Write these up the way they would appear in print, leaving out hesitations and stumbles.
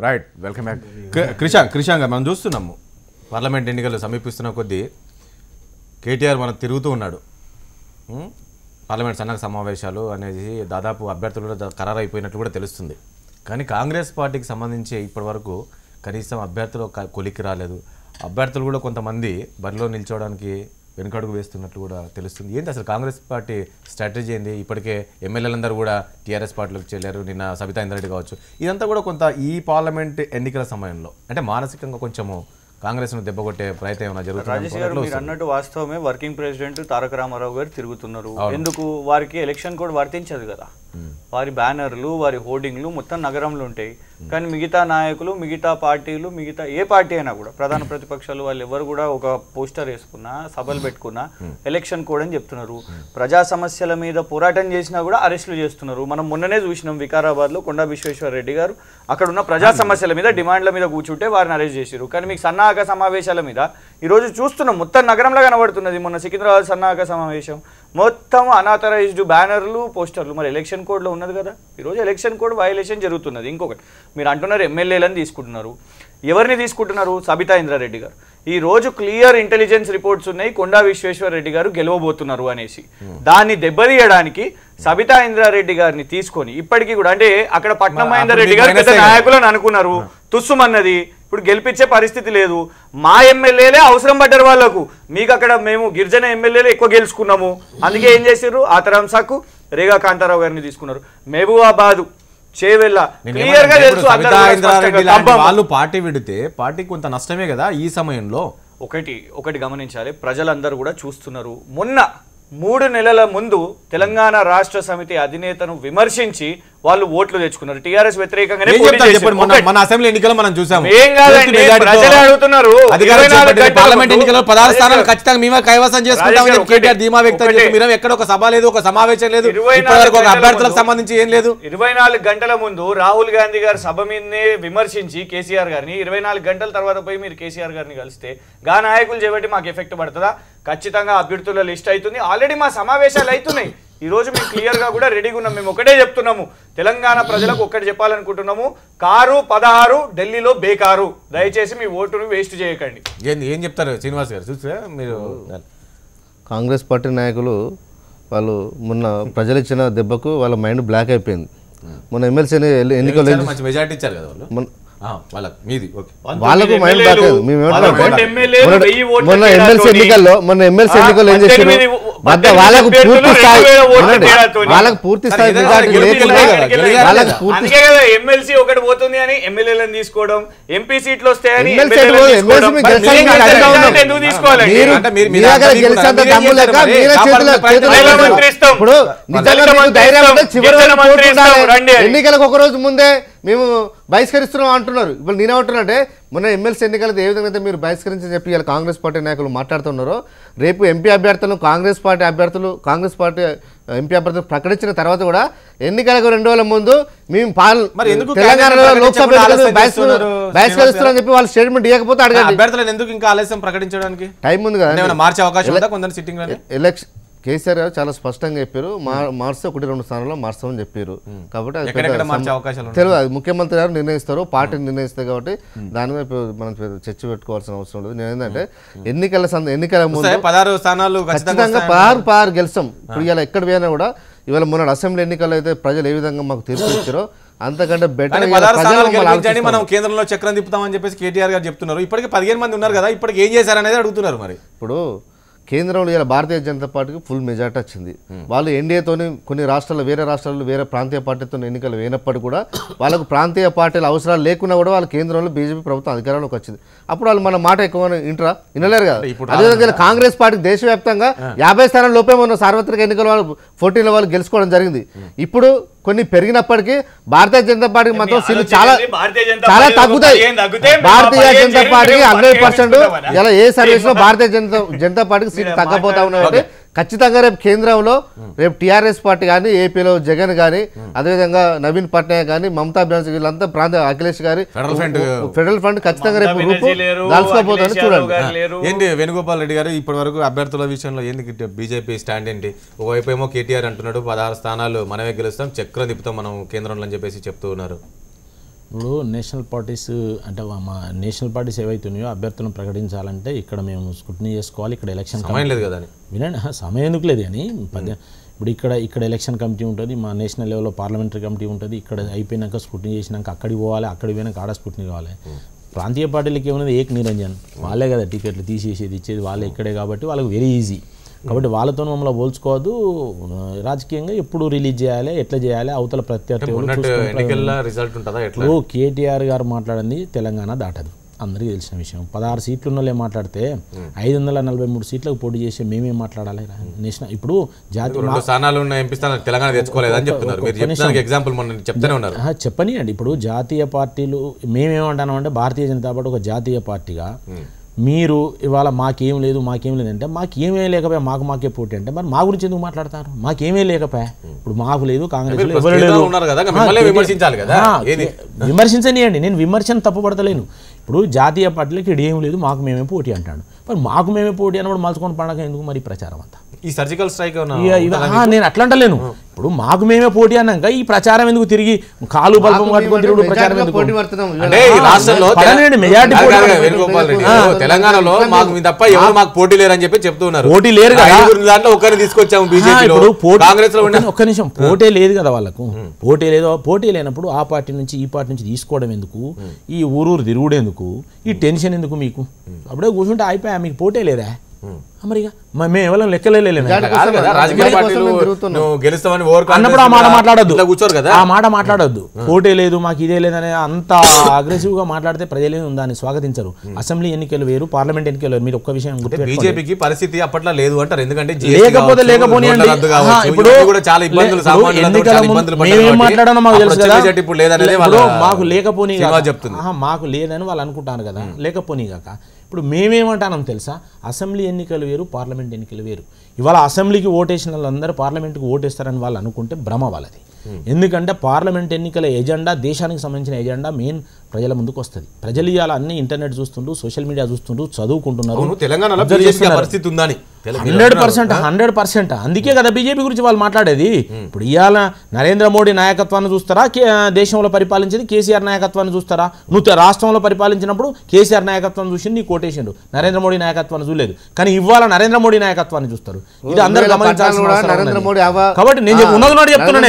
Right, welcome back. Krishank మనం చూస్తున్నాము parliament ఎన్నికలు సమీపిస్తున్న కొద్దీ కేటీఆర్ మనం తిరుగుతూ ఉన్నాడు. పార్లమెంట్ సన్నాహక సమావేశాలు అనేది దాదాపు అభ్యర్థులు కూడా ఖరారైపోయినట్లు కూడా తెలుస్తుంది. కానీ కాంగ్రెస్ పార్టీకి సంబంధించి ఇప్పటి వరకు కనీసం అభ్యర్థులు కొలిక్కి రాలేదు. అభ్యర్థులు కూడా కొంతమంది బరిలో నిల్చోవడానికి వెనుకడుగు వేస్తున్నట్లు కూడా తెలుస్తుంది. ఏంటి అసలు కాంగ్రెస్ పార్టీ స్ట్రాటజీ ఏంది? ఇప్పటికే ఎమ్మెల్యేలందరూ కూడా టీఆర్ఎస్ పార్టీలోకి చెల్లారు. నిన్న సబితా ఇంద్రారెడ్డి కావచ్చు, ఇదంతా కూడా కొంత ఈ పార్లమెంట్ ఎన్నికల సమయంలో అంటే మానసికంగా కొంచెము కాంగ్రెస్ ను దెబ్బకొట్టే ప్రయత్నం ఏమైనా జరుగుతుంది? రాజేష్ గారు మీరు అన్నట్టు వాస్తవమే. వర్కింగ్ ప్రెసిడెంట్ తారక రామారావు గారు తిరుగుతున్నారు. ఎందుకు? వారికి ఎలక్షన్ కోడ్ వర్తించదు కదా. వారి బ్యానర్లు, వారి హోర్డింగ్లు మొత్తం నగరంలో ఉంటాయి. కానీ మిగతా నాయకులు, మిగతా పార్టీలు, మిగతా ఏ పార్టీ అయినా కూడా ప్రధాన ప్రతిపక్షాలు వాళ్ళు ఎవరు కూడా ఒక పోస్టర్ వేసుకున్నా, సభలు పెట్టుకున్నా ఎలక్షన్ కోడ్ అని చెప్తున్నారు. ప్రజా సమస్యల మీద పోరాటం చేసినా కూడా అరెస్టులు చేస్తున్నారు. మనం మొన్ననే చూసినాం వికారాబాద్లో కొండా విశ్వేశ్వర రెడ్డి గారు అక్కడ ఉన్న ప్రజా సమస్యల మీద, డిమాండ్ల మీద కూర్చుంటే వారిని అరెస్ట్ చేశారు. కానీ మీకు సన్నాహక సమావేశాల మీద ఈరోజు చూస్తున్నాం మొత్తం నగరంలో కనబడుతున్నది. మొన్న సికింద్రాబాద్ సన్నాహక సమావేశం మొత్తం అనాథరైజ్డ్ బ్యానర్లు, పోస్టర్లు. మరి ఎలక్షన్ కోడ్లో ఉన్నది కదా. ఈరోజు ఎలక్షన్ కోడ్ వయలేషన్ జరుగుతున్నది. ఇంకొకటి మీరు అంటున్నారు ఎమ్మెల్యేలను తీసుకుంటున్నారు. ఎవరిని తీసుకుంటున్నారు? సబితా ఇంద్రారెడ్డి గారు. ఈ రోజు క్లియర్ ఇంటెలిజెన్స్ రిపోర్ట్స్ ఉన్నాయి కొండా విశ్వేశ్వర రెడ్డి గారు గెలవబోతున్నారు అనేసి. దాన్ని దెబ్బతీయడానికి సబితా ఇంద్రారెడ్డి గారిని తీసుకొని ఇప్పటికీ కూడా అంటే అక్కడ పట్నం మహేందర్ రెడ్డి గారు పెద్ద నాయకులను అనుకున్నారు, తుస్సుమన్నది. ఇప్పుడు గెలిపించే పరిస్థితి లేదు. మా ఎమ్మెల్యేలే అవసరం పడ్డారు వాళ్ళకు. మీకు అక్కడ మేము గిరిజన ఎమ్మెల్యేలు ఎక్కువ గెలుచుకున్నాము. అందుకే ఏం చేశారు? ఆతరాంసాకు రేగా కాంతారావు గారిని తీసుకున్నారు. మహబూబాబాద్, చేవెళ్ళ క్లియర్ గా తెలుసు. వాళ్ళు పార్టీ విడితే పార్టీ కొంత నష్టమే కదా ఈ సమయంలో. ఒకటి గమనించాలి, ప్రజలందరూ కూడా చూస్తున్నారు. మొన్న 3 నెలల ముందు తెలంగాణ రాష్ట్ర సమితి అధినేతను విమర్శించి వాళ్ళు ఓట్లు తెచ్చుకున్నారు. టీఆర్ఎస్ వ్యతిరేకంగానే మన అసెంబ్లీ ఎన్నికల్లో మనం చూసాము. ప్రజలే అడుగుతున్నారు పార్లమెంట్ ఎన్నికల్లో 16 స్థానాలు ఖచ్చితంగా మేమే కైవసం చేసుకుంటామని కేటీఆర్ ధీమా వ్యక్తం చేశారు. మీరు ఎక్కడ ఒక సభ లేదు, ఒక సమావేశం లేదు, ఒక అభ్యర్థులకు సంబంధించి ఏం లేదు. 24 గంటల ముందు రాహుల్ గాంధీ గారు సభ మీదనే విమర్శించి కేసీఆర్ గారిని 24 గంటల తర్వాత పోయి మీరు కేసీఆర్ గారిని కలిస్తే గా నాయకులు చేయబట్టి మాకు ఎఫెక్ట్ పడుతుందా? ఖచ్చితంగా అభ్యర్థుల లిస్ట్ అవుతుంది. ఆల్రెడీ మా సమావేశాలు అవుతున్నాయి. ఈ రోజు మేము క్లియర్ గా కూడా రెడీగా ఉన్నాం. మేము ఒకటే చెప్తున్నాము, తెలంగాణ ప్రజలకు ఒక్కటి చెప్పాలనుకుంటున్నాము, కారు 16 ఢిల్లీలో బేకారు. దయచేసి మీ ఓటును వేస్ట్ చేయకండి. ఏం చెప్తారు శ్రీనివాస్ గారు? చూస్తే మీరు కాంగ్రెస్ పార్టీ నాయకులు వాళ్ళు మొన్న ప్రజలు ఇచ్చిన దెబ్బకు వాళ్ళ మైండ్ బ్లాక్ అయిపోయింది. మొన్న ఎమ్మెల్సీ ఎన్నికలు మెజార్టీ ఇచ్చారు కదా వాళ్ళకు మైండ్ బ్లాక్ అయ్యింది. మొన్న ఎమ్మెల్సీ ఎన్నికల్లో ఏం చేశారు? వాళ్ళకు పూర్తి స్థాయి ఎమ్మెల్సీ ఒకటి పోతుంది అని ఎమ్మెల్యేలను తీసుకోవడం, ఎంపీ సీట్లు వస్తాయని ఎన్నికలకు ఒక రోజు ముందే మేము బహిష్కరిస్తున్నాం అంటున్నారు. ఇప్పుడు నేనేమంటున్నానంటే మొన్న ఎమ్మెల్సీ ఎన్నికలతో ఏ విధంగా అయితే మీరు బహిష్కరించని చెప్పి ఇలా కాంగ్రెస్ పార్టీ నాయకులు మాట్లాడుతున్నారో, రేపు ఎంపీ అభ్యర్థులను కాంగ్రెస్ పార్టీ ఎంపీ అభ్యర్థులు ప్రకటించిన తర్వాత కూడా ఎన్నికలకు 2 రోజుల ముందు మేము తెలంగాణలో లోక్సభ బహిష్కరిస్తున్నారని చెప్పి వాళ్ళు స్టేట్మెంట్ ఇవ్వకపోతే అడగండి. అభ్యర్థులను ఎందుకు ఇంకా ఆలస్యం ప్రకటించడానికి టైం ఉంది కదా, మార్చే అవకాశం ఉందా? కొందరు సిట్టింగ్ ఎలక్షన్ కేసీఆర్ గారు చాలా స్పష్టంగా చెప్పారు, మార్చి 1-2 స్థానాల్లో మార్చామని చెప్పారు. కాబట్టి అది తెలియదు, అది ముఖ్యమంత్రి గారు నిర్ణయిస్తారు, పార్టీ నిర్ణయిస్తారు. కాబట్టి దాని మీద మనం చర్చ పెట్టుకోవాల్సిన అవసరం లేదు. నేను ఏంటంటే ఎన్నికల ముందు 16 స్థానాలు ఖచ్చితంగా 16 గెలుస్తాం. ఇప్పుడు ఇలా ఎక్కడ పోయినా కూడా ఇవాళ మొన్న అసెంబ్లీ ఎన్నికల్లో అయితే ప్రజలు ఏ విధంగా మాకు తీర్పు ఇచ్చారో అంతకంటే బెటర్ మనం కేంద్రంలో చక్రం తిప్పుతామని చెప్పేసి కేటీఆర్ గారు చెప్తున్నారు. ఇప్పటికే 15 మంది ఉన్నారు కదా, ఇప్పటికి ఏం చేశారనేది అడుగుతున్నారు. మరి ఇప్పుడు కేంద్రంలో ఇలా భారతీయ జనతా పార్టీకి ఫుల్ మెజార్టీ వచ్చింది. వాళ్ళు ఎన్డీఏతోని కొన్ని రాష్ట్రాల్లో వేరే ప్రాంతీయ పార్టీతో ఎన్నికలు వేయినప్పటికీ కూడా వాళ్ళకు ప్రాంతీయ పార్టీల అవసరాలు లేకున్నా కూడా వాళ్ళ కేంద్రంలో బీజేపీ ప్రభుత్వం అధికారంలోకి వచ్చింది. అప్పుడు వాళ్ళు మన మాట ఎక్కువ వినలేరు కదా. అదేవిధంగా కాంగ్రెస్ పార్టీ దేశవ్యాప్తంగా 50 స్థానాల లోపే ఉన్న సార్వత్రిక ఎన్నికల వాళ్ళు 14 వాళ్ళు గెలుచుకోవడం జరిగింది. ఇప్పుడు కొన్ని పెరిగినప్పటికీ భారతీయ జనతా పార్టీకి మాత్రం సీట్లు చాలా తగ్గుతాయి. భారతీయ జనతా పార్టీకి 100% ఇలా ఏ సర్వీస్ లో భారతీయ జనతా పార్టీకి సీట్లు తగ్గపోతా ఉన్నాయంటే ఖచ్చితంగా రేపు కేంద్రంలో రేపు టీఆర్ఎస్ పార్టీ కానీ, ఏపీలో జగన్ కానీ, అదేవిధంగా నవీన్ పట్నాయక్ కానీ, మమతా బెనర్జీ వీళ్ళంతా ప్రాంత అఖిలేష్ గారి ఫెడరల్ ఫ్రంట్ ఖచ్చితంగా రేపు దాల్చుకోబోతుందని చూడండి. ఏంటి వేణుగోపాల్ రెడ్డి గారు ఇప్పటి వరకు అభ్యర్థుల విషయంలో ఏంటి బీజేపీ స్టాండ్ ఏంటి? ఒకవైపు ఏమో కేటీఆర్ అంటున్నాడు 16 స్థానాలు మనమే గెలుస్తాం, చక్రం తిప్పుతాం మనం కేంద్రంలో అని చెప్పేసి చెప్తూ ఉన్నారు. ఇప్పుడు నేషనల్ పార్టీస్ అంటే మా నేషనల్ పార్టీస్ ఏవైతున్నాయో అభ్యర్థులను ప్రకటించాలంటే ఇక్కడ మేము స్క్రూటినీ చేసుకోవాలి, ఇక్కడ ఎలక్షన్ సమయం లేదు కదా వినండి, సమయం ఎందుకు లేదు కానీ ఇప్పుడు ఇక్కడ ఎలక్షన్ కమిటీ ఉంటుంది, మా నేషనల్ లెవెల్లో పార్లమెంటరీ కమిటీ ఉంటుంది, ఇక్కడ అయిపోయినాక స్క్రూటినీ చేసినాక అక్కడికి పోవాలి, అక్కడికి పోయినాక ఆడ స్క్రూటినీ కావాలి. ప్రాంతీయ పార్టీలకి ఏమన్నది ఏక్ నిరంజన్, వాళ్ళే కదా టికెట్లు తీసేసేది ఇచ్చేది వాళ్ళే ఇక్కడే కాబట్టి వాళ్ళకి వెరీ ఈజీ. కాబట్టి వాళ్ళతో మమ్మల్ని పోల్చుకోవద్దు, రాజకీయంగా ఎప్పుడు రిలీజ్ చేయాలి, ఎట్లా చేయాలి, అవతల ప్రత్యర్థి కేటీఆర్ గారు మాట్లాడింది తెలంగాణ దాటదు, అందరికీ తెలిసిన విషయం. 16 సీట్లు ఉన్న వాళ్ళే మాట్లాడితే 543 సీట్లకు పోటీ చేసి మేమేం మాట్లాడాలి నేషనల్. ఇప్పుడు చెప్పనియండి, ఇప్పుడు జాతీయ పార్టీలు మేమేమంటామంటే భారతీయ జనతా పార్టీ ఒక జాతీయ పార్టీగా మీరు ఇవాళ మాకేం లేదు అంటే మాకేమీ లేకపోయా మాకే పోటీ అంటే మరి మా గురించి ఎందుకు మాట్లాడతారు? మాకేమీ లేకపోయా, ఇప్పుడు మాకు లేదు, కాంగ్రెస్ విమర్శించనియండి, నేను విమర్శను తప్పుపడతలేను. ఇప్పుడు జాతీయ పార్టీలకి ఇక్కడ ఏం లేదు, మాకు మేమే పోటీ అంటాడు. మరి మాకు మేమే పోటీ అన్నప్పుడు మలుచుకొని పండగ ఎందుకు మరి ప్రచారం అంతా? ఈ సర్జికల్ స్ట్రైక్ నేను అట్లా అంటలేను. ఇప్పుడు మాకు మేమే పోటీ అన్నాక ఈ ప్రచారం ఎందుకు తిరిగి కాలు బల్బం కట్టుకొని తిరుగుడు ప్రచారం ఎందుకు? తెలంగాణలో మాకు తప్ప ఎవరు మాకు పోటీ లేరని చెప్పి చెప్తున్నారు. పోటీ లేరు కదా, దాంట్లో ఒకరిని తీసుకొచ్చాము బీజేపీలో, కాంగ్రెస్ లో. ఒక్క నిమిషం, పోటీ లేదు కదా వాళ్ళకు, పోటీ లేనప్పుడు ఆ పార్టీ నుంచి ఈ పార్టీ నుంచి తీసుకోవడం ఎందుకు, ఈ ఊరు తిరుగుడు ఎందుకు, ఈ టెన్షన్ ఎందుకు మీకు? అప్పుడే కూర్చుంటే అయిపోయా, మీకు పోటీ లేదా మరిగా మేము ఎవరైనా లెక్కలేలేము అన్నప్పుడు ఆ మాట మాట్లాడద్దు, కూర్చోరు కదా, ఆ మాట మాట్లాడొద్దు. పోటీ లేదు మాకు ఇదే లేదనే అంత అగ్రెసివ్ గా మాట్లాడితే ప్రజలు దాన్ని స్వాగతించరు. అసెంబ్లీ ఎన్నికలు వేరు, పార్లమెంట్ ఎన్నికలు వేరు. మీరు ఒక్క విషయం బీజేపీకి పరిస్థితి అప్పట్లో లేదు అంటారు, ఎందుకంటే లేకపోతే లేకపోనియండి. ఇప్పుడు మేమేం మాట్లాడానో మాకు తెలుసు కదా, మాకు లేకపోని మాకు లేదని వాళ్ళు అనుకుంటాను కదా, లేకపోని కాక ఇప్పుడు మేమేమంటానం తెలుసా, అసెంబ్లీ ఎన్నికలు వేరు, పార్లమెంట్ ఎన్నికలు వేరు. ఇవాళ అసెంబ్లీకి ఓటేసిన వాళ్ళందరూ పార్లమెంట్కి ఓటేస్తారని వాళ్ళు అనుకుంటే భ్రమ వాళ్ళది. ఎందుకంటే పార్లమెంట్ ఎన్నికల ఎజెండా దేశానికి సంబంధించిన ఎజెండా మెయిన్ ప్రజల ముందుకు వస్తుంది. ప్రజలు ఇవాళ అన్ని ఇంటర్నెట్ చూస్తుండ్రు, సోషల్ మీడియా చూస్తుండ్రు, చదువుకుంటున్నారు. 100%. అందుకే కదా బీజేపీ గురించి వాళ్ళు మాట్లాడేది. ఇప్పుడు ఇవాళ నరేంద్ర మోడీ నాయకత్వాన్ని చూస్తారా, దేశంలో పరిపాలించేది కేసీఆర్ నాయకత్వాన్ని చూస్తారా? నువ్వు రాష్ట్రంలో పరిపాలించినప్పుడు కేసీఆర్ నాయకత్వాన్ని చూసి నీ కోటేసిండు, నరేంద్ర మోడీ నాయకత్వాన్ని చూడలేదు. కానీ ఇవాళ నరేంద్ర మోడీ నాయకత్వాన్ని చూస్తారు. ఇది అందరూ గమనించాల్సిన కాబట్టి నేను ఉన్నది చెప్తున్నా.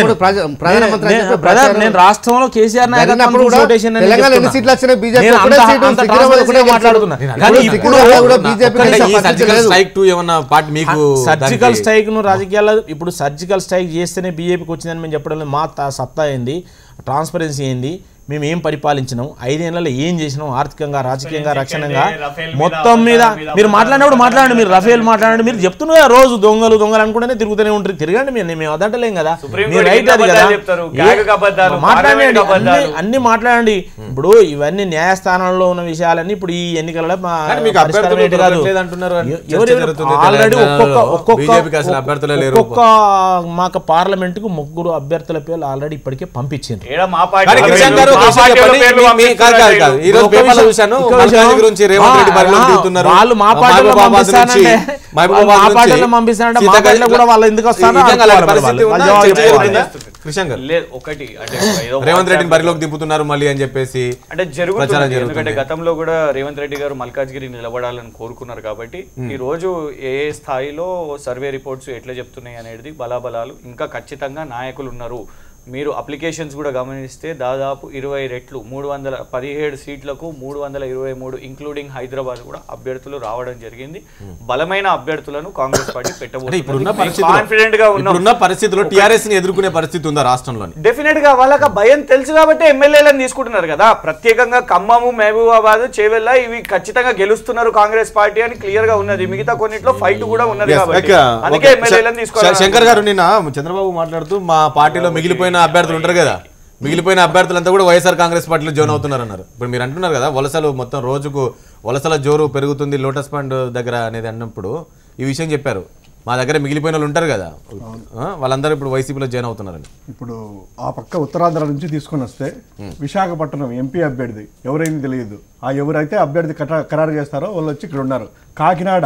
నేను రాష్ట్రంలో కేసీఆర్ నాయకత్వాన్ని సర్జికల్ స్ట్రైక్ ను రాజకీయాల్లో ఇప్పుడు సర్జికల్ స్ట్రైక్ చేస్తేనే బీజేపీకి వచ్చిందని మేము చెప్పడం లేదు. మా సత్తా ఏంది, ట్రాన్స్పరెన్సీ ఏంది, మేము ఏం పరిపాలించినాం, 5 ఏళ్లలో ఏం చేసినాం, ఆర్థికంగా రాజకీయంగా రక్షణంగా మొత్తం మీద మీరు మాట్లాడినప్పుడు మాట్లాడండి. మీరు రఫేల్ మాట్లాడండి, మీరు చెప్తున్నారు రోజు దొంగలు అనుకుంటేనే తిరుగుతూనే ఉంటారు. తిరగండి, మేము వదలలేం కదా, మీరు రైట్ అది కదా, మాట్లాడండి, అన్ని మాట్లాడండి. ఇప్పుడు ఇవన్నీ న్యాయస్థానంలో ఉన్న విషయాలన్నీ ఇప్పుడు ఈ ఎన్నికలలో ఆల్రెడీ ఒక్కొక్క మాకు పార్లమెంట్ కు 3 అభ్యర్థుల పేర్లు ఆల్రెడీ ఇప్పటికే పంపించారు. వాళ్ళు మా పార్టీలో పంపిస్తారంటే కూడా వాళ్ళు ఎందుకు వస్తారు? ఒకటి రేవంత్ రెడ్డిని బరిలోకి దింపుతున్నారు మళ్ళీ అని చెప్పేసి అంటే జరుగుతుంది. ఎందుకంటే గతంలో కూడా రేవంత్ రెడ్డి గారు మల్కాజ్గిరి నిలబడాలని కోరుకున్నారు. కాబట్టి ఈ రోజు ఏ స్థాయిలో సర్వే రిపోర్ట్స్ ఎట్లా చెప్తున్నాయి అనేది బలాబలాలు ఇంకా ఖచ్చితంగా నాయకులు ఉన్నారు. మీరు అప్లికేషన్స్ కూడా గమనిస్తే దాదాపు 20 రెట్లు 317 సీట్లకు 323 ఇంక్లూడింగ్ హైదరాబాద్ కూడా అభ్యర్థులు రావడం జరిగింది. బలమైన అభ్యర్థులను కాంగ్రెస్ పార్టీ పెట్టబోతున్న పరిస్థితుల్లో టీఆర్ఎస్ ని ఎదుర్కొనే పరిస్థితి ఉందా రాష్ట్రంలో? డెఫినెట్ గా వాళ్ళకి భయం తెలుసు కాబట్టి ఎమ్మెల్యేలను తీసుకుంటున్నారు కదా. ప్రత్యేకంగా ఖమ్మము, మహబూబాబాద్, చేవెళ్ళ ఇవి ఖచ్చితంగా గెలుస్తున్నారు కాంగ్రెస్ పార్టీ అని క్లియర్ గా ఉన్నది. మిగతా కొన్నిట్లో ఫైట్ కూడా ఉన్నది కాబట్టి అందుకే ఎమ్మెల్యేలను తీసుకోవాలి. శంకర్ గారు నిన్న చంద్రబాబు మాట్లాడుతూ మా పార్టీలో మిగిలిపోయిన అభ్యర్థులు ఉంటారు కదా, మిగిలిపోయిన అభ్యర్థులంతా కూడా వైఎస్ఆర్ కాంగ్రెస్ పార్టీలో జాయిన్ అవుతున్నారు అన్నారు. ఇప్పుడు మీరు అంటున్నారు కదా వలసలు మొత్తం రోజుకు వలసల జోరు పెరుగుతుంది లోటస్ పాండ్ దగ్గర అనేది అన్నప్పుడు ఈ విషయం చెప్పారు. మా దగ్గర మిగిలిపోయిన వాళ్ళు ఉంటారు కదా, వాళ్ళందరూ ఇప్పుడు వైసీపీలో జాయిన్ అవుతున్నారని. ఇప్పుడు ఆ పక్క ఉత్తరాంధ్ర నుంచి తీసుకొని వస్తే విశాఖపట్నం ఎంపీ అభ్యర్థి ఎవరైంది తెలియదు. ఆ ఎవరైతే అభ్యర్థి ఖరారు చేస్తారో వాళ్ళు వచ్చి ఇక్కడ ఉన్నారు. కాకినాడ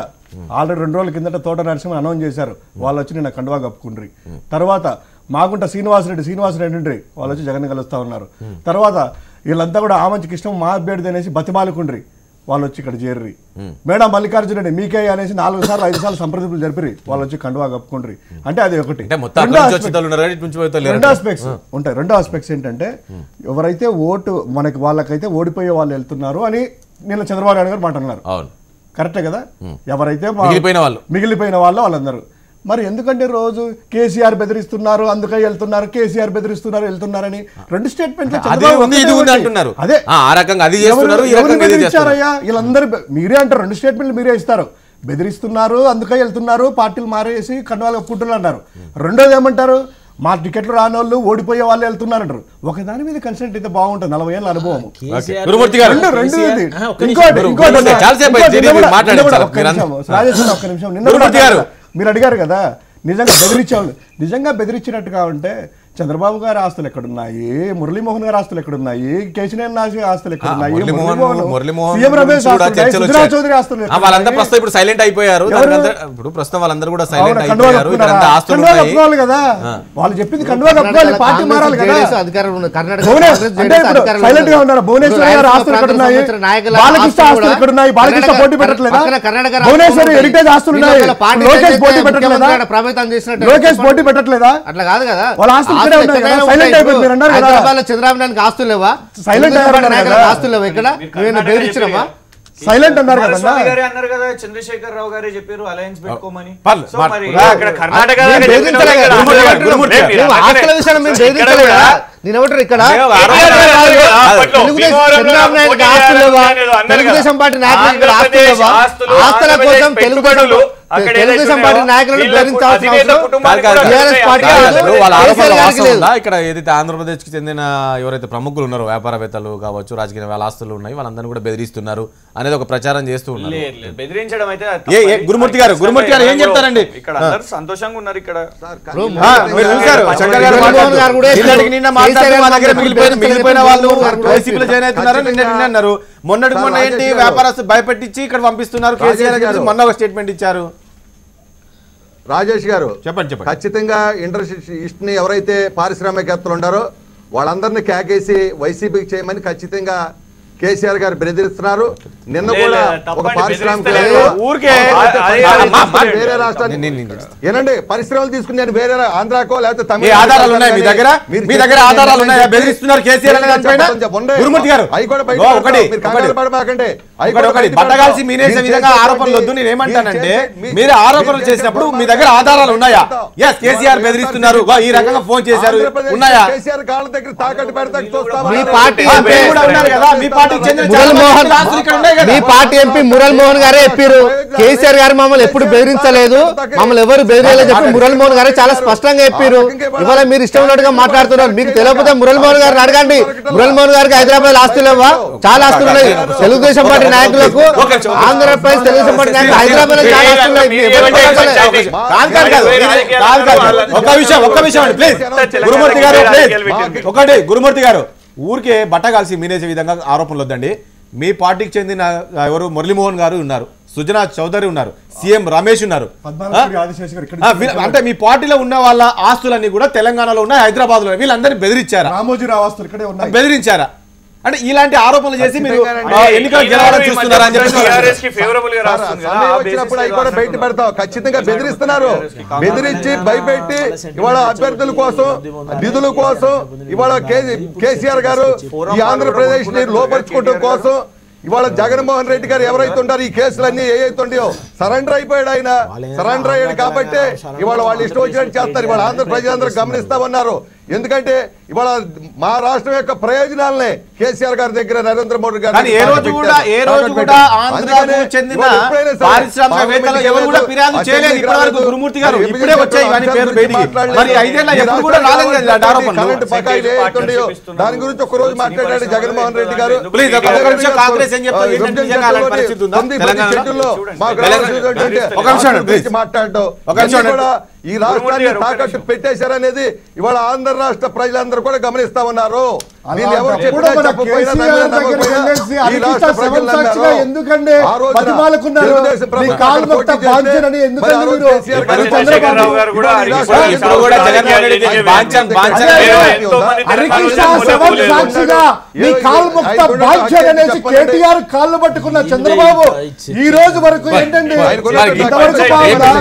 ఆల్రెడీ 2 రోజుల కిందట తోట నరసింహ అనౌన్స్ చేశారు, వాళ్ళు వచ్చి నిన్న కండువా కప్పుకుండ్రి. తర్వాత మాగుంట శ్రీనివాసరెడ్డి వాళ్ళు వచ్చి జగన్ కలుస్తా ఉన్నారు. తర్వాత వీళ్ళంతా కూడా ఆమంచి కృష్ణ మా అభ్యర్థి అనేసి బతిమాలుకుండ్రి, వాళ్ళు వచ్చి ఇక్కడ చేర్రి. మేడం మల్లికార్జున రెడ్డి మీకే అనేసి 4 సార్లు 5 సార్లు సంప్రదింపులు జరిపి వాళ్ళు వచ్చి కండువా కప్పుకుండ్రి. అంటే అది ఒకటి. రెండో ఆస్పెక్ట్స్ ఉంటాయి. రెండో ఆస్పెక్ట్స్ ఏంటంటే ఎవరైతే ఓటు మనకి వాళ్ళకైతే ఓడిపోయే వాళ్ళు వెళ్తున్నారు అని నిన్న చంద్రబాబు నాయుడు గారు మాట అన్నారు. కరెక్టే కదా. ఎవరైతే మిగిలిపోయిన వాళ్ళు వాళ్ళందరూ మరి ఎందుకంటే రోజు కేసీఆర్ బెదిరిస్తున్నారు అందుకే వెళ్తున్నారు, కేసీఆర్ బెదిరిస్తున్నారు వెళ్తున్నారని 2 స్టేట్మెంట్లు బెదిరించారయ్యా వీళ్ళందరూ. మీరే అంటారు 2 స్టేట్మెంట్లు మీరే ఇస్తారు. బెదిరిస్తున్నారు అందుకే వెళ్తున్నారు, పార్టీలు మారేసి కండువాలు కప్పుకుంటున్నారు అన్నారు. రెండోది ఏమంటారు, మా టికెట్లు రాని వాళ్ళు ఓడిపోయే వాళ్ళు వెళ్తున్నారంటారు. ఒక దాని మీద కన్సెంట్ అయితే బాగుంటుంది. 40 ఏళ్ళ అనుభవం. ఒక్క నిమిషం నిన్న మీరు అడిగారు కదా నిజంగా బెదిరించేవాళ్ళు. నిజంగా బెదిరించినట్టుగా ఉంటే చంద్రబాబు గారి ఆస్తులు ఎక్కడున్నాయి, మురళీమోహన్ గారి ఆస్తులు ఎక్కడున్నాయి, కేశినేని నాసి ఆస్తులు ఎక్కడున్నాయి, సీఎం రమేష్ చౌదరి ఆస్తులు ఇప్పుడు సైలెంట్ అయిపోయారు. ఇప్పుడు ప్రస్తుతం వాళ్ళందరూ కూడా సైలెంట్ కప్పుకోవాలి కదా. వాళ్ళు చెప్పింది కండువా కప్పుకోవాలి, పార్టీ మారాలి కదా. సైలెంట్ గా ఉన్నారు. భువనేశ్వర్ గారి ఆస్తులు ఎక్కడున్నాయి, బాలకృష్ణ ఆస్తులు ఎక్కడున్నాయి, బాలకృష్ణ పోటీ పెట్టట్లేదా, భువనేశ్వర్ హెరిటేజ్ ఆస్తులు ఉన్నాయి, లోకేష్ పోటీ పెట్టట్లేదా, లోకేష్ పోటీ పెట్టట్లేదా, అట్లా కాదు కదా. వాళ్ళ ఆస్తులు హైదరాబాద్ లో చంద్రబాబు నాయుడు ఆస్తులు లేవా, సైలెంట్ ఆస్తులు లేవా, ఇక్కడ బెదిరించినమా, సైలెంట్ అన్నారు కదా. చంద్రశేఖర్ రావు గారే చెప్పారు అలయన్స్ పెట్టుకోమని. నేనెవరు ఇక్కడ తెలుగుదేశం పార్టీ నాయకులు ఆస్తుల కోసం తెలుగుదేశం పార్టీ నాయకులను ఇక్కడ ఏదైతే ఆంధ్రప్రదేశ్ కి చెందిన ఎవరైతే ప్రముఖులు ఉన్నారో వ్యాపారవేత్తలు కావచ్చు, రాజకీయ వాళ్ళ ఆస్తులు ఉన్నాయి, వాళ్ళందరూ కూడా బెదిరిస్తున్నారు అనేది ఒక ప్రచారం చేస్తూ ఉన్నారు. బెదిరించడం అయితే గురుమూర్తి గారు ఏం చెప్తారండి? ఇక్కడ సంతోషంగా ఉన్నారు. ఇక్కడ మిగిలిపోయిన వాళ్ళు వైసీపీలో జాయిన్ అవుతున్నారు నిన్న అన్నారు. మొన్న ఏంటి వ్యాపారస్తు భయపెట్టించి ఇక్కడ పంపిస్తున్నారు కేసీఆర్ మొన్న ఒక స్టేట్మెంట్ ఇచ్చారు. రాజేష్ గారు చెప్పండి. ఖచ్చితంగా ఇండస్ట్రీస్ట్ ని ఎవరైతే పారిశ్రామికవేత్తలు ఉన్నారో వాళ్ళందరినీ కేకేసి వైసీపీకి చేయమని ఖచ్చితంగా కేసీఆర్ గారు బెదిరిస్తున్నారు. నిన్న కూడా ఒక పారిశ్రామిక వేరే రాష్ట్రాన్ని ఏనండి పరిశ్రమలు తీసుకుని నేను వేరే ఆంధ్రాకో లేకపోతే తమిళ ఆధారాలు ఉన్నాయి మీ దగ్గర, మీ దగ్గర ఆధారాలు ఉన్నాయా? బెదిరిస్తున్నారు కేసీఆర్ అవి కూడా పడబాకండి. బట్టగాల్సి మీనేసే విధంగా ఆరోపణలు వద్దు. నేను ఏమంటానంటే మీరు ఆరోపణలు చేసినప్పుడు మీ దగ్గర ఆధారాలు ఉన్నాయా? ఎస్ కేసీఆర్ బెదిరిస్తున్నారు ఈ రకంగా ఫోన్ చేశారు ఉన్నాయా? కేసీఆర్ కాళ్ళ దగ్గర తాకట్టు పెడతా మీ పార్టీ ఉన్నారు కదా, మీ పార్టీ ఎంపీ మురళీ మోహన్ గారే చెప్పారు కేసీఆర్ గారు మమ్మల్ని ఎప్పుడు బెదిరించలేదు, మమ్మల్ని ఎవరు బెదిరియలేదు చెప్పి మురళీ మోహన్ గారే చాలా స్పష్టంగా చెప్పారు. ఇవాళ మీరు ఇష్టం ఉన్నట్టుగా మాట్లాడుతున్నారు. మీకు తెలియకపోతే మురళీ మోహన్ గారిని అడగండి. మురళీ మోహన్ గారికి హైదరాబాద్ ఆస్తులు లేవా? చాలా ఆస్తులు ఉన్నాయి. తెలుగుదేశం పార్టీ నాయకులకు ఆంధ్రప్రదేశ్ తెలుగుదేశం పార్టీ నాయకులు హైదరాబాద్ లో చాలా ఆస్తులు ఉన్నాయి. గురుమూర్తి గారు ఊరికే బట్ట కాల్సి మీనేసే విధంగా ఆరోపణలు వద్దండి. మీ పార్టీకి చెందిన ఎవరు మురళీమోహన్ గారు ఉన్నారు, సుజనా చౌదరి ఉన్నారు, సీఎం రమేష్ ఉన్నారు. అంటే మీ పార్టీలో ఉన్న వాళ్ళ ఆస్తులన్నీ కూడా తెలంగాణలో ఉన్నాయి, హైదరాబాద్ లో. వీళ్ళందరినీ బెదిరించారా? రామోజీరావు ఆస్తులు ఇక్కడే ఉన్నాయి. బెదిరించారా? అంటే ఇలాంటి ఆరోపణలు చేసి మీరు ఎన్నికలు గెలవాలని చూస్తున్నారా అని చెప్పి బయట పెడతాం. ఖచ్చితంగా బెదిరిస్తున్నారు. బెదిరించి భయపెట్టి ఇవాళ అభ్యర్థుల కోసం నిధుల కోసం ఇవాళ కేసీఆర్ గారు ఈ ఆంధ్రప్రదేశ్ ని లోపరుచుకోవడం కోసం ఇవాళ జగన్మోహన్ రెడ్డి గారు ఎవరైతే ఉంటారో ఈ కేసులన్నీ ఏవైతే ఉన్నాయో సరెండర్ అయిపోయాడు. ఆయన సరెండర్ అయ్యాడు కాబట్టి ఇవాళ వాళ్ళు ఇష్టం వచ్చినట్టు చేస్తారు. ఇవాళ ఆంధ్ర ప్రజలందరూ గమనిస్తా ఉన్నారు. ఎందుకంటే ఇవాళ మా రాష్ట్రం యొక్క ప్రయోజనాలనే కేసీఆర్ గారి దగ్గర నరేంద్ర మోడీ గారు దాని గురించి ఒక రోజు మాట్లాడాడు జగన్మోహన్ రెడ్డి గారు. మాట్లాడడం ఈ రాష్ట్రాన్ని తాకట్టు పెట్టేశారనేది ఇవాళ ఆంధ్ర రాష్ట్ర ప్రజలందరూ కూడా గమనిస్తా ఉన్నారు. వీళ్ళు ఎవరు చెప్పినా చెప్పకపోయినా ఈ రాష్ట్ర ప్రజలు నమ్మారు. ఎందుకంటే ఆ రోజున బతిమాలకున్నారు. తెలుగుదేశం మీ ప్రభుత్వం కాలు మొత్తం పోటీ చేస్తే బాంఛనని ఎందుకంటే మరి ఆ రోజు మీరు కేసీఆర్ గారు చంద్రబాబు గారు కూడా ఇప్పుడు కూడా జగన్మోహన్ రెడ్డి బాంఛన్ హరికృష్ణ సెవెన్ సాక్షిగా మీ కాలు మొత్తం బాంఛన్ అనేసి కేటీఆర్ కాళ్ళు పట్టుకున్న చంద్రబాబు ఈ రోజు వరకు ఏంటంటే ఇంతవరకు బాగుందా?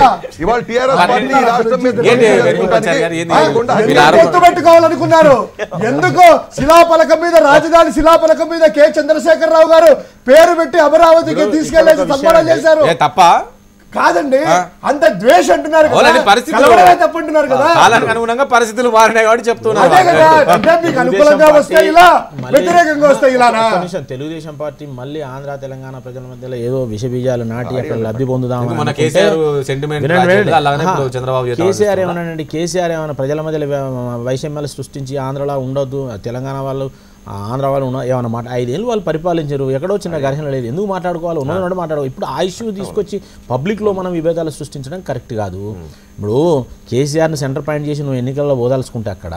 ఇవాళ టీఆర్ఎస్ పార్టీ ఈ రాష్ట్రం మీద గుర్తు పెట్టుకోవాలనుకున్నారు. ఎందుకు శిలాఫలకం మీద రాజధాని శిలాఫలకం మీద కె చంద్రశేఖరరావు గారు పేరు పెట్టి అమరావతికి తీసుకెళ్లేసి సన్మానం చేశారు. తప్ప కాదండి, అంత ద్వేషం అంటున్నారు కదా, పరిస్థితులు కలవడమే తప్పంటున్నారు కదా. కాలానికి అనుగుణంగా పరిస్థితులు మారినాయి కాబట్టి చెప్తున్నారు. అదే కదా, అంటే మీకు అనుకూలంగా వస్తే ఇలా, వ్యతిరేకంగా వస్తే ఇలానా? తెలుగుదేశం పార్టీ మళ్ళీ ఆంధ్ర తెలంగాణ ప్రజల మధ్యలో ఏదో విష బీజాలు నాటి అక్కడ లబ్ధి పొందుదాం. మన కేసీఆర్ సెంటిమెంట్ చంద్రబాబు కేసీఆర్ ఏమన్నాడండి, కేసీఆర్ ఏమన్నా ప్రజల మధ్యలో వైషమ్యాలు సృష్టించి ఆంధ్రలో ఉండొద్దు, తెలంగాణ వాళ్ళు ఆంధ్ర వాళ్ళు ఏమన్నా మాట 5 ఏళ్ళు వాళ్ళు పరిపాలించారు, ఎక్కడో చిన్న ఘర్షణ లేదు, ఎందుకు మాట్లాడుకోవాలి, ఉన్నది మాట్లాడుకో. ఇప్పుడు ఆ ఇష్యూ తీసుకొచ్చి పబ్లిక్లో మనం విభేదాలు సృష్టించడం కరెక్ట్ కాదు. ఇప్పుడు కేసీఆర్ని సెంటర్ పాయింట్ చేసి నువ్వు ఎన్నికల్లో ఓదాల్చుకుంటే అక్కడ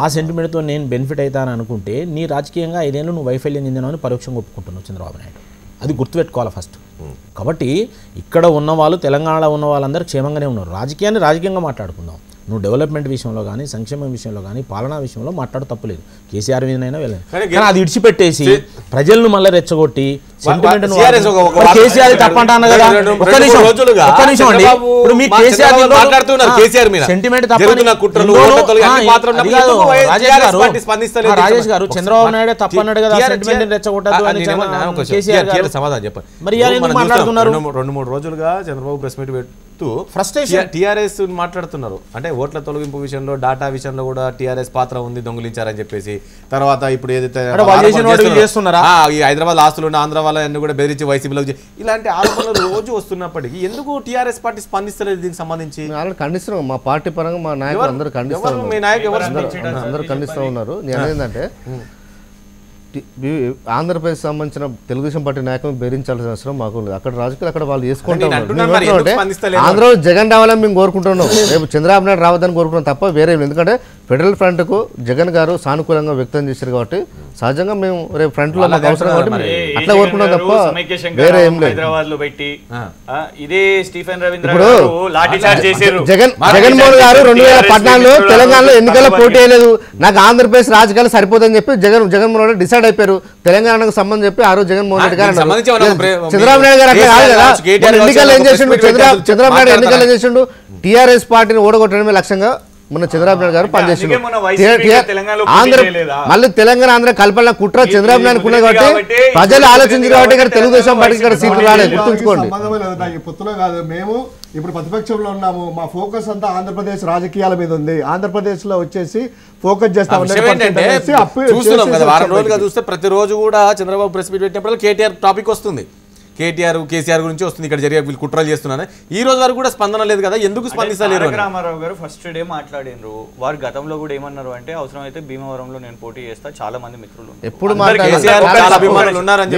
ఆ సెంటిమెంట్తో నేను బెనిఫిట్ అవుతాను అనుకుంటే నీ రాజకీయంగా 5 ఏళ్ళు నువ్వు వైఫల్యం చెందినావని పరోక్షంగా ఒప్పుకుంటున్నావు చంద్రబాబు నాయుడు. అది గుర్తుపెట్టుకోవాలి ఫస్ట్. కాబట్టి ఇక్కడ ఉన్న వాళ్ళు, తెలంగాణలో ఉన్న వాళ్ళందరూ క్షేమంగానే ఉన్నారు. రాజకీయాన్ని రాజకీయంగా మాట్లాడుకుందాం. నువ్వు డెవలప్మెంట్ విషయంలో కానీ, సంక్షేమం విషయంలో కానీ, పాలనా విషయంలో మాట్లాడు తప్పలేదు. కేసీఆర్ మీదనైనా వెళ్ళాను, కానీ అది ఇడిచిపెట్టేసి ప్రజలను మళ్ళీ రెచ్చగొట్టి కేసీఆర్ తప్పంటాను కదా. ఒక్క నిమిషం అండి, ఇప్పుడు మీ కేసీఆర్ సెంటిమెంట్ రాజేష్ గారు చంద్రబాబు నాయుడు తప్పన్నాడు కదా, సెంటిమెంట్ రెచ్చగొట్టద్దు అని కేసీఆర్ గారు సమాధానం చెప్పండి. మరి మాట్లాడుతున్నారు 2-3 రోజులుగా చంద్రబాబు ప్రెస్ మీట్ పెడుతూ ఫ్రస్ట్రేషన్ టీఆర్ఎస్ మాట్లాడుతున్నారు. అంటే ఓట్ల తొలగింపు విషయంలో, డాటా విషయంలో కూడా టీఆర్ఎస్ పాత్ర ఉంది, దొంగిలించారని చెప్పేసి. తర్వాత ఇప్పుడు ఏదైతే ఈ హైదరాబాద్ ఆస్తులు ఉన్న ఆంధ్ర వాళ్ళని కూడా బెదిరించి వైసీపీలో ఇలాంటి ఆరోపణలు రోజు వస్తున్నప్పటికీ ఎందుకు టీఆర్ఎస్ పార్టీ స్పందిస్తలేదు దీనికి సంబంధించి? ఖండిస్తున్నాం, మా పార్టీ పరంగా మా నాయకులు అందరూ ఖండిస్తారు, మీ నాయకులు అందరూ ఖండిస్తూ ఉన్నారు. నేను ఏంటంటే ఆంధ్రప్రదేశ్ సంబంధించిన తెలుగుదేశం పార్టీ నాయకులను బెదిరించాల్సిన అవసరం మాకు ఉంది. అక్కడ రాజకీయాలు అక్కడ వాళ్ళు చేసుకుంటారు. ఆంధ్రలో జగన్ రావాలని మేము కోరుకుంటున్నాం, రేపు చంద్రబాబు నాయుడు రావద్దని కోరుకుంటాం తప్ప వేరే. ఎందుకంటే ఫెడరల్ ఫ్రంట్ కు జగన్ గారు సానుకూలంగా వ్యక్తం చేశారు కాబట్టి సహజంగా మేము రేపు ఫ్రంట్ లో మాకు అవసరం కాబట్టి అట్లా కోరుకుంటాం తప్ప వేరే ఏం లేదు. జగన్మోహన్ గారు 2014లో తెలంగాణలో ఎన్నికల్లో పోటీ చేయలేదు, నాకు ఆంధ్రప్రదేశ్ రాజకీయాలు సరిపోతుందని చెప్పి జగన్మోహన్ రెడ్డి డిసైడ్ అయిపోయారు. తెలంగాణకు సంబంధం చెప్పి ఆ రోజు జగన్మోహన్ రెడ్డి గారు చంద్రబాబు నాయుడు గారు అట్లా కాదు కదా. ఎన్నికలు ఏం చేసిండు చంద్రబాబు నాయుడు, ఎన్నికలు ఏం చేసిండు, టీఆర్ఎస్ పార్టీని ఓడగొట్టడమే లక్ష్యంగా మొన్న చంద్రబాబు నాయుడు గారు పనిచేసిండు. మళ్ళీ తెలంగాణ ఆంధ్ర కల్పన కుట్ర చంద్రబాబు నాయుడు ఉన్నది కాబట్టి ప్రజలు ఆలోచించారు కాబట్టి ఇక్కడ తెలుగుదేశం పార్టీకి ఇక్కడ సీట్లు రాలేదు, గుర్తుంచుకోండి. పొత్తులో కాదు, మేము ఇప్పుడు ప్రతిపక్షంలో ఉన్నాము, మా ఫోకస్ అంతా ఆంధ్రప్రదేశ్ రాజకీయాల మీద ఉంది. ఆంధ్రప్రదేశ్ లో వచ్చేసి ఫోకస్ చేస్తాం. చూస్తున్నాం కదా, వారం రోజులుగా చూస్తే ప్రతిరోజు కూడా చంద్రబాబు ప్రెస్ మీట్ పెట్టినప్పుడు కేటీఆర్ టాపిక్ వస్తుంది, కేటీఆర్ కేసీఆర్ గురించి వస్తుంది, ఇక్కడ జరిగే వీళ్ళు కుట్రలు చేస్తున్నాను. ఈ రోజు వరకు కూడా స్పందన లేదు కదా, ఎందుకు స్పందిస్తలేరు? రామారావు గారు ఫస్ట్ డే మాట్లాడినారు, వారు గతంలో కూడా ఏమన్నారు అంటే అవసరం అయితే భీమవరంలో నేను పోటీ చేస్తా, చాలా మంది మిత్రులు ఎప్పుడు అభిమానులు ఉన్నారని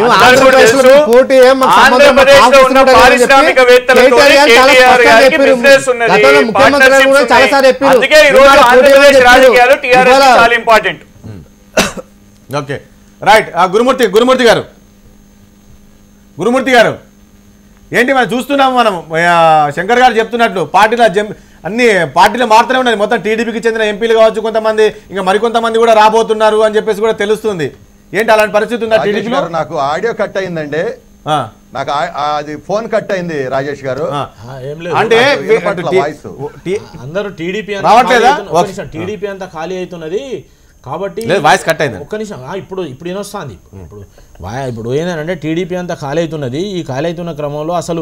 ఓకే రైట్. గురుమూర్తి గారు ఏంటి మనం చూస్తున్నాము, మనం శంకర్ గారు చెప్తున్నట్లు పార్టీలో అన్ని పార్టీలు మారుతూనే ఉన్నాయి. మొత్తం టీడీపీకి చెందిన ఎంపీలు కావచ్చు, కొంతమంది ఇంకా మరికొంతమంది కూడా రాబోతున్నారు అని చెప్పేసి కూడా తెలుస్తుంది. ఏంటి అలాంటి పరిస్థితి ఉందా టీడీపీలో? నాకు ఆడియో కట్ అయిందండి, నాకు అది ఫోన్ కట్ అయింది రాజేష్ గారు. అంటే అందరూ టీడీపీ టీడీపీ అంతా ఖాళీ అవుతున్నది కాబట్టి వాయిస్ కట్ అయింది. ఒక్క నిమిషం, ఇప్పుడు ఏనొస్తుంది, ఇప్పుడు ఏంటంటే టీడీపీ అంతా ఖాళీ అవుతున్నది. ఈ ఖాళీ అవుతున్న క్రమంలో అసలు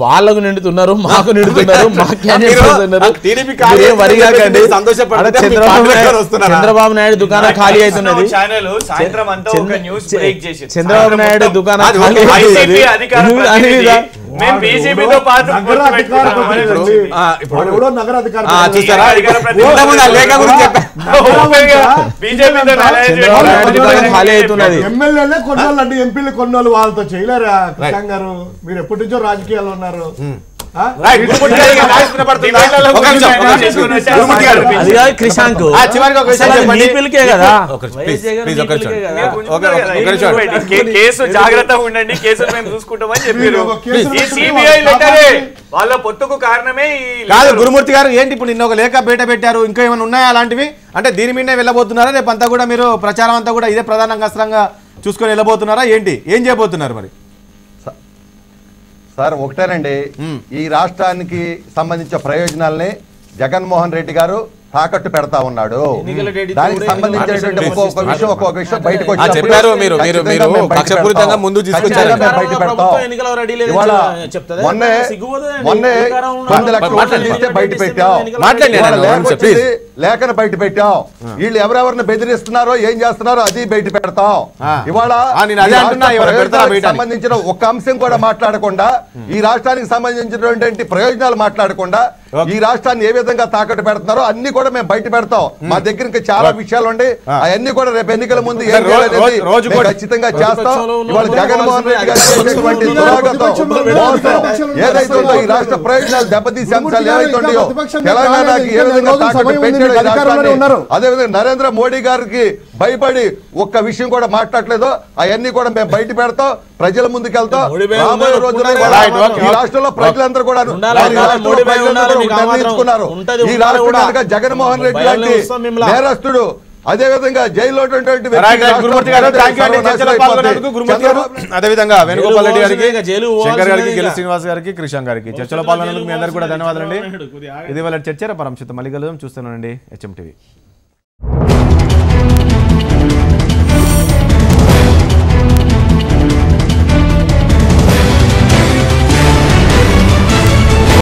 వాళ్ళకు నిండుతున్నారు, మాకు నిండుతున్నారు, చంద్రబాబు నాయుడు దుకాణం ఖాళీ అవుతున్నది, చంద్రబాబు నాయుడు దుకాణం మేము బీజేపీతో పాటు నగర అధికార ప్రతినిధి. ఇప్పుడు వాడు ఎవడో నగర అధికార చూస్తారా ఇంతకుముందు ఆ లేఖ గురించి ఖాళీ అవుతున్నది. ఎమ్మెల్యేలే కొన్నోళ్ళు అండి, ఎంపీలు కొన్నోళ్ళు వాళ్ళతో చేయలేరా కిషాన్ గారు? మీరు ఎప్పటి నుంచో రాజకీయాల్లో ఉన్నారు. అది కాదు క్రిషాంక్, పిలికే కదా. కేసు జాగ్రత్తగా ఉండండి, కేసులు మేము చూసుకుంటామని చెప్పారు. సిబిఐ లెటరే వాళ్ళ పొత్తుకు కారణమే. కాదు గురుమూర్తి గారు, ఏంటి ఇప్పుడు నిన్న ఒక లేఖ బయట పెట్టారు, ఇంకా ఏమైనా ఉన్నాయా అలాంటివి? అంటే దీని మీదనే వెళ్ళబోతున్నారా? రేపు అంతా కూడా మీరు ప్రచారం అంతా కూడా ఇదే ప్రధానంగా అస్త్రంగా చూసుకొని వెళ్ళబోతున్నారా? ఏంటి ఏం చేయబోతున్నారు మరి? సార్ ఒకటేనండి, ఈ రాష్ట్రానికి సంబంధించిన ప్రయోజనాలని జగన్మోహన్ రెడ్డి గారు తాకట్టు పెడతా ఉన్నాడు. దానికి సంబంధించినటువంటి ఒక్కొక్క విషయం బయటకు చెప్పారు. మీరు కక్షపూరితంగా ముందు తీసుకొచ్చారు. బయట పెడతాం. మొన్నే 9 లక్షలు ఇస్తే బయట పెట్టాం, లేఖను బయట పెట్టాం. వీళ్ళు ఎవరెవరిని బెదిరిస్తున్నారో ఏం చేస్తున్నారో అది బయట పెడతాం. ఇవాళ సంబంధించిన ఒక్క అంశం కూడా మాట్లాడకుండా, ఈ రాష్ట్రానికి సంబంధించినటువంటి ప్రయోజనాలు మాట్లాడకుండా, ఈ రాష్ట్రాన్ని ఏ విధంగా తాకట్టు పెడుతున్నారో అన్ని కూడా మేము బయట పెడతాం. మా దగ్గర ఇంకా చాలా విషయాలు ఉండి అవన్నీ కూడా రేపు ఎన్నికల ముందు ఖచ్చితంగా చేస్తాం. ఇవాళ జగన్మోహన్ రెడ్డి గారు చేసేటువంటి ఏదైతే ఉందో ఈ రాష్ట్ర ప్రయోజనాలు దెబ్బతీసే అంశాలు ఏవైతే ఉన్నాయో, తెలంగాణకి ఏ విధంగా తాకట్టు పెట్టాడు అదేవిధంగా నరేంద్ర మోడీ గారికి భయపడి ఒక్క విషయం కూడా మాట్లాడలేదు. అవన్నీ కూడా మేము బయట పెడతాం, ప్రజల ముందుకు వెళ్తాం. రాబోయే రోజుల్లో ఈ రాష్ట్రంలో ప్రజలందరూ కూడా నిర్ణయించుకున్నారు. ఈ రాష్ట్రానికి జగన్మోహన్ రెడ్డి లాంటి నేరస్తుడు, అదే విధంగా జైల్లో అదేవిధంగా వేణుగోపాల్ రెడ్డి గారికి, శంకర్ గారికి, గెలు శ్రీనివాస్ గారికి, కృష్ణ గారికి చర్చలో పాల్గొన్నందుకు మీ అందరికీ కూడా ధన్యవాదాలండి. ఇది వాళ్ళ చర్చ పరంశిత మళ్ళీ కలుద్దాం. చూస్తున్నానండి HM TV.